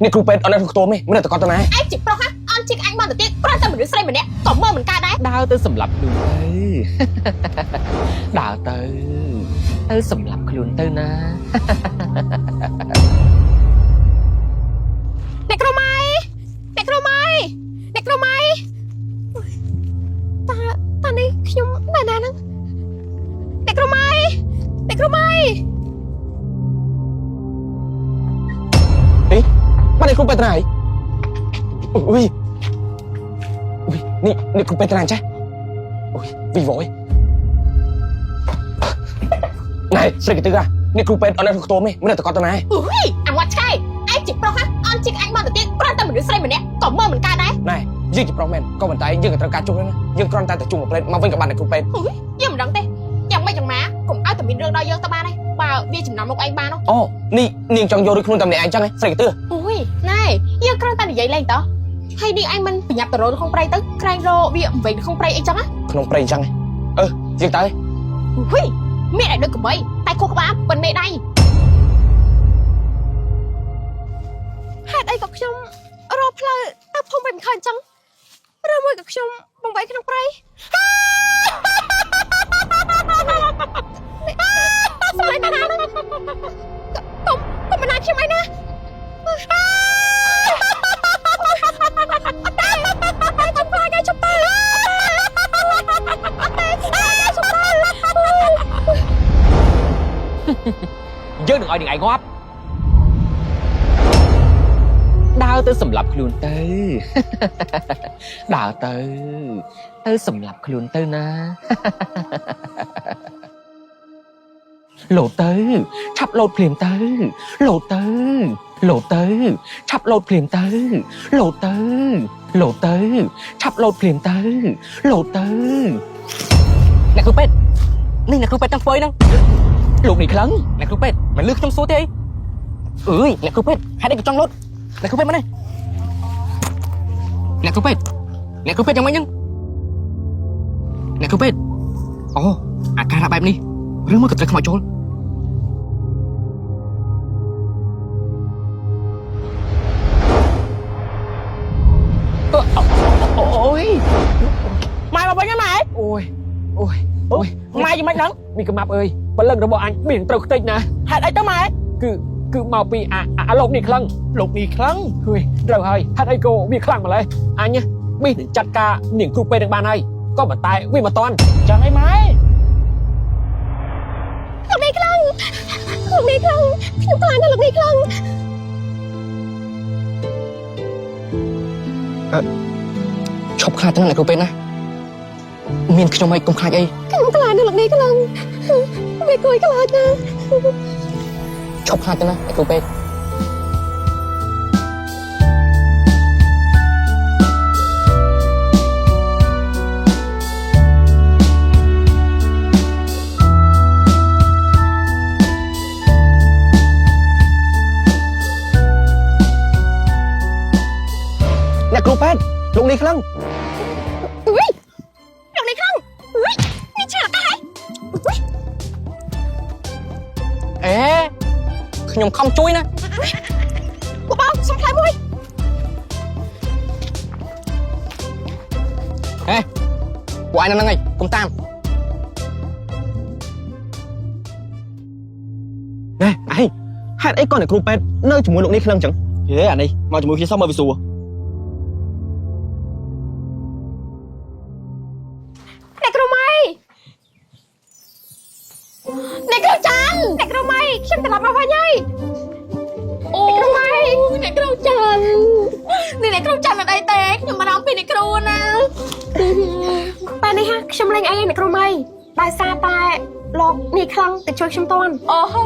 นี่ครูเป็ดเอาในตัวมั้ยไม่ได้แต่ก่อนตอนไหนไอ้จิบปลอกฮะอันจิกอันบอลตัวเตี้ยก็จะเหมือนใส่เหมือนเนี้ยก็เมื่อเหมือนกันได้ดาวเตอสำหรับลุนเตอดาวเตอสำหรับลุนเตอนะเด็กรู้ไหมเด็กรู้ไหมเด็กรู้ไหมตอนนี้ขยมนานๆนะเด็กรู้ไหมเด็กรู้ไหมเฮ้ยบ้านไอ้ครูเป็ดไหนอุ้ยนี่ครูเป็ดไหนใช่อุ้ยวีโว้ยไงสกิตึกอะนี่ครูเป็ดเอาในตัวมั้ยไม่ได้แต่ก่อนตอนไหนอุ้ยอันว่าใช่ไอ้จิบปลอกฮะอันจิกอันบอลตัวเตี้ยก็จะเหมือนใส่เหมือนเนี้ยก็เมื่อเหมือนกันได้นายยืนจิบปลอกแมนก็เหมือนใจยืนกับตระการจุ่มแล้วนะยืนกรอนตาแต่จุ่มกับเป็ดมาวิ่งกับบ้านไอ้ครูเป็ดอุ้ยยังไม่ดังเต้ยังไม่ยังม้าผมเอาแต่มีเรื่องดอยเยอะตะบ้านเลยบ่าววีจิบน้ำลงไอ้บ้านเนาะอ๋อนี่จังโยด้วยคุณตำแหน่งไอ้จังไงสกิตึกอุ้ยนายยังกรอนตาใหญ่เลยต่อให้ดีไอ้มันประหยัดตัวรถของไปตึ๊กใครรอวีเวงของไปไอ้จังอะขนมเปรย์จังไงยืนตายอุ้ยไม่ได้ด้วยกับใบแต่โคกบ้าเป็นไม่ได้หาดไอ้กับชมรอเพลย์แต่ผมเป็นคนจังเริ่มกับชมบังไว้ขนมไปสไลด์ตาหนาผมมันนานใช่ไหมนะเยอะหนึ่งอ้อยหนึ่งไอ้งอบดาวเตอสำหรับลุนเตอดาวเตอสำหรับลุนเตอนะโหลเตอชับโหลดเพลมเตอโหลเตอชับโหลดเพลมเตอโหลเตอชับโหลดเพลมเตอโหลเตอนี่คือเป็ดนี่คือเป็ดตั้งเฟยนั่งลูกนี่ครั้งนี่คือเป็ดมันลึกtrong số thế ấyนี่คือเป็ดให้ได้กับจ้องรถนี่คือเป็ดมาเลยนี่คือเป็ดยังไม่ยังนี่คือเป็ดอ๋ออาการแบบนี้เรื่องมันเกิดจากขโมยโจรโอ้ยมาเป็นยังไงโอ้ยมายังไม่นังมีกระมับเอ้ยบัลลังก์ระบบอันเบี่ยงตรกติกนะหาดไอ้ต้นไม้คือเมาปีลงนี่ครั้งเฮ้ยเราเฮ้ยฮัดไอโกมีครั้งมาเลยอันเนี้ยมีจัดการหนึ่งครูเปดังบ้านให้ก็มาตายวิ่งมาตอนจังไอ้ไม้หลักในครั้งพี่ตายนะหลักในครั้งชอบคลาดตั้งแต่ครูเป็ดนะเมียนขยมไอ้กลมคลาดไอ้ขนมตลาดนะหลักในครั้งไม่กลัวตลาดนะชอบคลาดจังนะไอ้ครูเป็ดนี่ครูเป็ดลงในครั้งอุ้ยหลักในครั้งอุ้ยนี่เชื่อได้อุ้ยขยมคำจุ้ยนะกูบอกสงสัยมุ้ยกูไอ้นั่นไงกุมตามnè ai hát ấy con này cรูเป็ดnơi chúng muốn lụng đi khăng chẳng thế à này mà chúng muốn phía sau mà bị xùเด็กรู้ไหมเด็กรู้จันเด็กรู้ไหมฉันจะรับมาว่าไงโอ้เด็กรู้ไหมเด็กรู้จันนี่เด็กรู้จันอะไรเต็กอย่ามาร้องเป็นเด็กรู้นะไปนี่ฮะฉันเล่นไอ้เด็กรู้ไหมไปซาไปลองนี่ครั้งแต่ช่วยฉันต้นโอ้โห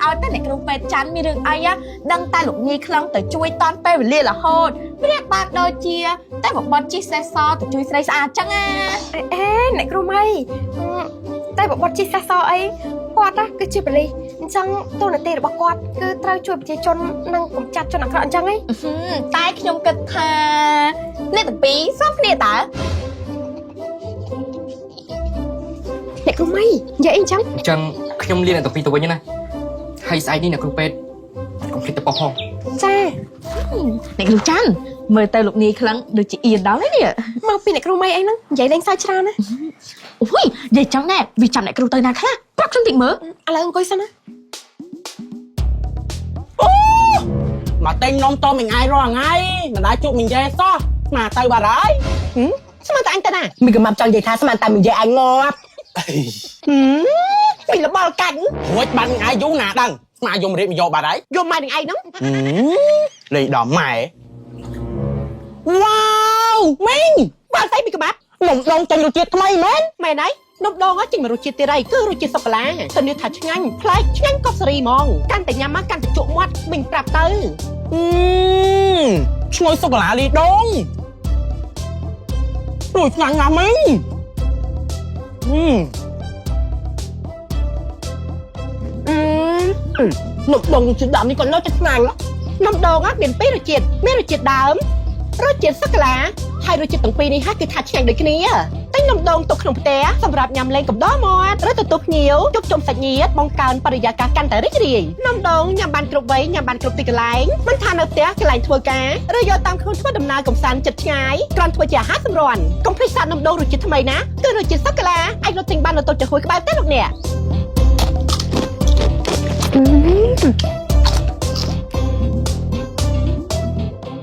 เอาแต่เด็กรู้เป็ดจันมีเรื่องไอ้อะดังตาหลุกนี่ครั้งแต่ช่วยตอนไปเรียนละโหดเรียกปากโดยเจียแต่บอกบอลจีเซซอแต่ช่วยใส่สะอาดจังอ่ะเด็กรู้ไหมแต่บอกบอลจีเซซอไอ้กอดนะคือจีบเลยจังตัวนักเตะบอกกอดคือเต้าช่วยไปจนนั่งผมจัดจนหนักกระอันจังไอ้ตายขยมกระทาเนี่ยแต่ปีซอฟเนี่ยตาเด็กรู้ไหมอย่าเองจังขยมเรียนแต่ปีตัวนี้นะให้ไซนี่เนี่ยครูเป็ดคอมพลีทตัวปอห้อง ចា អ្នកគ្រូច័ន្ទមើលទៅលោកនាយខ្លាំងដូចជាអៀនដល់ហើយនេះ មកពីអ្នកគ្រូម៉ៃអីហ្នឹងនិយាយលេងសើចច្រើនណា អូយនិយាយចឹងណែវាចាំអ្នកគ្រូទៅណាខ្លះប្រាប់ខ្ញុំតិចមើល ឥឡូវអង្គុយសិនណា មកតែងនំតមួយថ្ងៃរាល់ថ្ងៃមិនដាច់ជប់មិញយេសោះមកទៅបាត់ហើយ ស្មានតែអញទៅណា មីកំចង់និយាយថាស្មានតែមិញយេអញងាប់ ពីលបល់កាច់ រួចបាត់ថ្ងៃយូរណាដឹងស្មានយំរៀបយកបាត់ហើយ យកម៉ែនឹងឯងហ្នឹង លេងដល់ម៉ែវ៉ាវមីង បើស្អីពីក្បាប់ នំដងចាញ់រសជាតិថ្មីមែន មែនហើយនំដងចេញមករសជាតិទៀតហើយគឺរសជាតិសូកូឡាទៅនេះថាឆ្ងាញ់ប្លែកឆ្ងាញ់កប់សេរីហ្មងកាន់តែញ៉ាំមកកាន់តែជក់មាត់មិញប្រាប់ទៅ ឈ្ងុយសូកូឡាលីដងរួចឆ្ងាញ់ណាស់មីងនំដងជាដើមនេះក៏នៅតែឆ្ងាញ់ នំដងមានពីររសជាតិមានរសជាតិដើមរសជាតិសូកូឡាហើយរសជាតិទាំងពីរនេះគឺថាឆ្ងាញ់ដូចគ្នាតែនំដងទុកក្នុងផ្ទះសម្រាប់ញ៉ាំលេងកំដរមាត់ឬទទួលភ្ញៀវជួបជុំសាច់ញាតិបង្កើនបរិយាកាសកាន់តែរីករាយនំដងញ៉ាំបានគ្រប់វ័យញ៉ាំបានគ្រប់ទីកន្លែងមិនថានៅផ្ទះកន្លែងធ្វើការឬយកតាមខ្លួនធ្វើដំណើរកំសាន្តចិត្តឆ្ងាយគ្រាន់ធ្វើជាអាហារសម្រន់កុំភ្លេចសាកនំដងរសជាតិថ្មីណាគឺរសជាតិសូកូឡាអាចរត់ទិញបាននៅតូបចំហួយក្បែរទេលោកអ្នក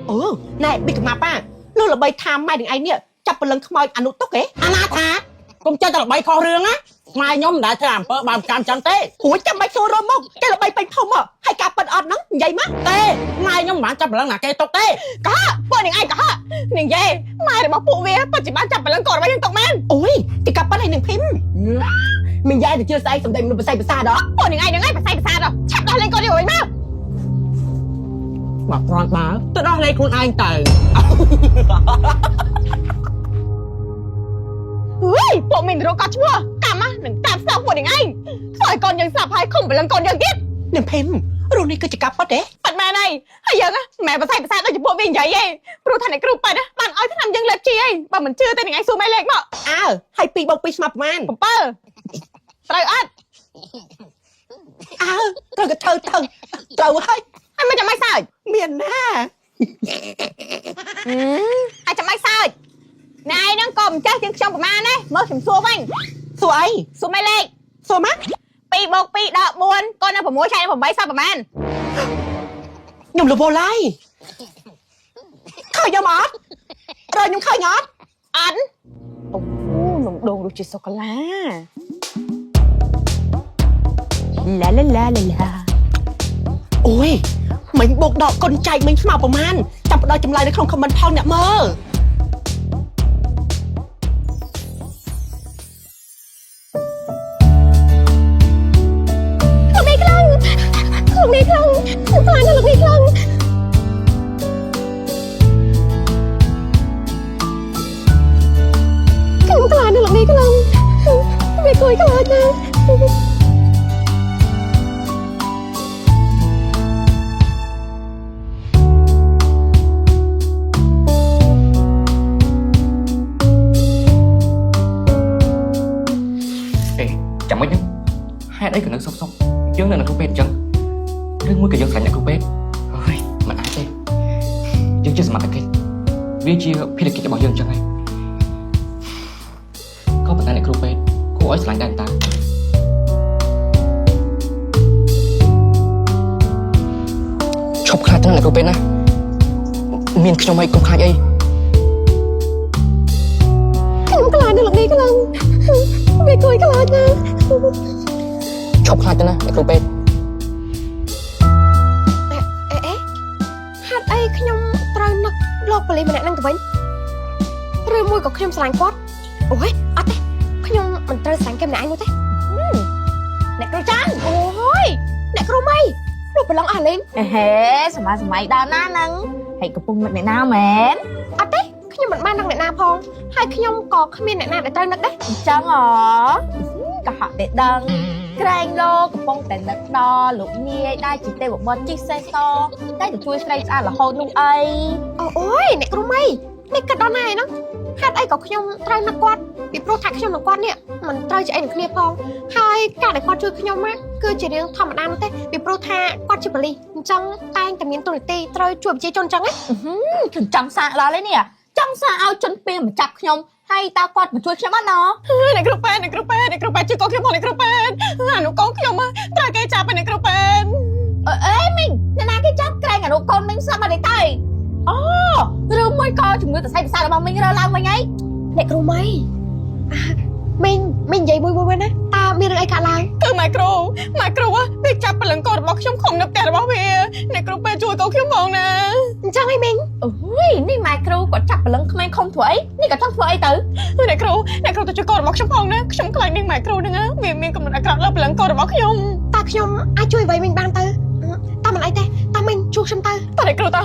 អូណែប៊ីកម៉ាប៉ាលោកល្បីថាម៉ែនឹងឯងនេះចាប់ព្រលឹងខ្មោចអនុទុកហ៎ អាណាថាកុំចេះតែល្បីខុសរឿងណាម៉ែខ្ញុំមិនដែលធ្វើអំពើបាបកម្មចឹងទេ ហួចចាំបាច់ចូលរួមមកគេល្បីពេញធំមកហើយការប៉ັດអត់ហ្នឹងនិយាយមក ទេម៉ែខ្ញុំមិនបានចាប់ប្រឡឹងណាគេទុកទេ កោពួកនឹងឯងកោនឹងយាយម៉ែរបស់ពួកវាពិតជាបានចាប់ព្រលឹងកូនរបស់យើងទុកមែនអូយទីកាប៉ັດហើយនឹងភីម មិនយ៉ាយទៅជឿស្អីសំដីមនុស្សបស័យបសាដល់ ពួកនឹងឯងហ្នឹងឯងបស័យបសាដល់ឆាប់ដោះលេងកូនយើងវិញមក មកគ្រាន់បើទៅដោះលែងខ្លួនឯងទៅ ហួយពួកមានរកកត់ឈ្មោះកម្មនឹងតាមស្ទប់ពួកនឹងឯងធ្វើឲ្យកូនយើងស្លាប់ហើយខំព្រលឹងកូនយើងទៀតនឹងភីមរូនេះគឺជាការប៉ັດទេប៉ັດមែនហើយហើយយើងម៉ែបស័យបសាដូចជាពួកវានិយាយឯងព្រោះថាអ្នកគ្រូប៉ັດបានឲ្យឆ្នាំយើងលេបជីឯងបើមិនជឿទេនឹងឯងសួរម៉ែលេខមកអើហើយ2 + 2 ស្មើប្រមាណ 7ត្រូវអត់អើត្រូវក៏ត្រូវហើយហើយមិនចាំមិនសើចមានណាហើយចាំមិនសើចណែហ្នឹងក៏មិនចេះជាងខ្ញុំប្រមាណដែរមើលខ្ញុំសួរវិញសួរអីសួរម៉ែលេខសួរមក2 + 2 14កូននៅ6ឆៃ8សល់ប្រមាណខ្ញុំរវល់ហើយឃើញខ្ញុំអត់រកខ្ញុំឃើញអត់អូនំដងរសជាតិសូកូឡាឡាឡាឡាឡាអូយមិញបុកដកកូនចែកមិញស្មើប្រមាណចាំបដ ចម្លើយនៅក្នុងខមមិនផងអ្នកមើលលោកនេះខ្លាំងខ្លាំងខ្លាំងណាស់លោកនេះខ្លាំងខ្ញុំខ្លាចណាស់លោកនេះខ្លាំងវាគួយខ្លាចណាស់ ចាំមិនហ្នឹងហេតុអីក៏នៅសុកយើងនៅគ្រូពេទ្យអញ្ចឹងឬមួយក៏យើងខ្លាចអ្នកគ្រូពេទ្យហើយមិនអាចទេយើងជាសមត្ថកិច្ចវាជាភារកិច្ចរបស់យើងអញ្ចឹងហើយក៏ប៉ុន្តែអ្នកគ្រូពេទ្យគួរឲ្យស្រឡាញ់ដែរតាឈប់ខ្លាចទាំងអ្នកគ្រូពេទ្យណាមានខ្ញុំឲ្យកុំខ្លាចអីខ្ញុំខ្លាចណាស់លោកនេះខ្លាំងវាគួយខ្លាចណាស់ ឈប់ខ្លាចទៅណាអ្នកគ្រូពេទ្យ ហេតុអីខ្ញុំត្រូវនឹកលោកប៉ូលីសម្នាក់ហ្នឹងទៅវិញឬមួយក៏ខ្ញុំស្រឡាញ់គាត់អូយអត់ទេខ្ញុំមិនត្រូវស្រឡាញ់គេម្នាក់ឯងនោះទេអ្នកគ្រូចាន់អូយអ្នកគ្រូម៉ៃលោកប្រឡងអស់លេង ហេសម័យដល់ណាហ្នឹងហើយកំពុងនឹកអ្នកណាមែន អត់ទេខ្ញុំមិនបាននឹកអ្នកណាផងហើយខ្ញុំក៏គ្មានអ្នកណាដែលត្រូវនឹកដែរ អញ្ចឹងហ៎ក៏ហត់តែដឹងក្រែងលោកកំពុងតែនឹកដល់លោកនាយដែលជាទេវបុត្រជីសេសតែជួយស្រីស្អាតរហូតនោះអី អូយអ្នកគ្រូម៉ៃនេះគិតដល់ណាឯហ្នឹង ហេតុអីក៏ខ្ញុំត្រូវណាគាត់ពីព្រោះថាខ្ញុំនឹងគាត់នេះមិនត្រូវជាអីនឹងគ្នាផងហើយការដែលគាត់ជួយខ្ញុំណាគឺជារឿងធម្មតានោះទេពីព្រោះថាគាត់ជាប៉ូលីសអញ្ចឹងតែងតែមានទូនាទីត្រូវជួយប្រជាជនអញ្ចឹងណា ខ្ញុំចង់សាកដល់ហើយនេះចង់សាកឲ្យជនពីមកចាប់ខ្ញុំហើយតើគាត់មកជួយខ្ញុំអត់ណោះ អ្នកគ្រូពេទ្យជួយកូនខ្ញុំផងអ្នកគ្រូពេទ្យអានោះកូនខ្ញុំត្រូវគេចាប់ไปអ្នកគ្រូពេទ្យ អេមីងអ្នកណាគេចាប់ក្រែងអានោះកូនមីងសាប់មកនេះទៅអូឬមួយក៏ជំងឺសរសៃប្រសាទរបស់មីងរើឡើងវិញហី អ្នកគ្រូម៉ៃមីងនិយាយមួយណាតើមានរឿងអីកើតឡើង គឺម៉ែគ្រូវាចាប់ព្រលឹងកូនរបស់ខ្ញុំខំនៅផ្ទះរបស់វាអ្នកគ្រូពេទ្យជួយកូនខ្ញុំផងណា អញ្ចឹងហីមីង អូយនេះម៉ែគ្រូគាត់ចាប់ព្រលឹងក្មេងខំធ្វើអីនេះក៏ចង់ធ្វើអីទៅ អ្នកគ្រូទៅជួយកូនរបស់ខ្ញុំផងណាខ្ញុំខ្លាចនាងម៉ែគ្រូហ្នឹងវាមានកំណត់អាក្រក់លើព្រលឹងកូនរបស់ខ្ញុំ តើខ្ញុំអាចជួយអ្វីមីងបានទៅតើមិនអីទេតើមីងជួបខ្ញុំទៅ តើអ្នកគ្រូតើ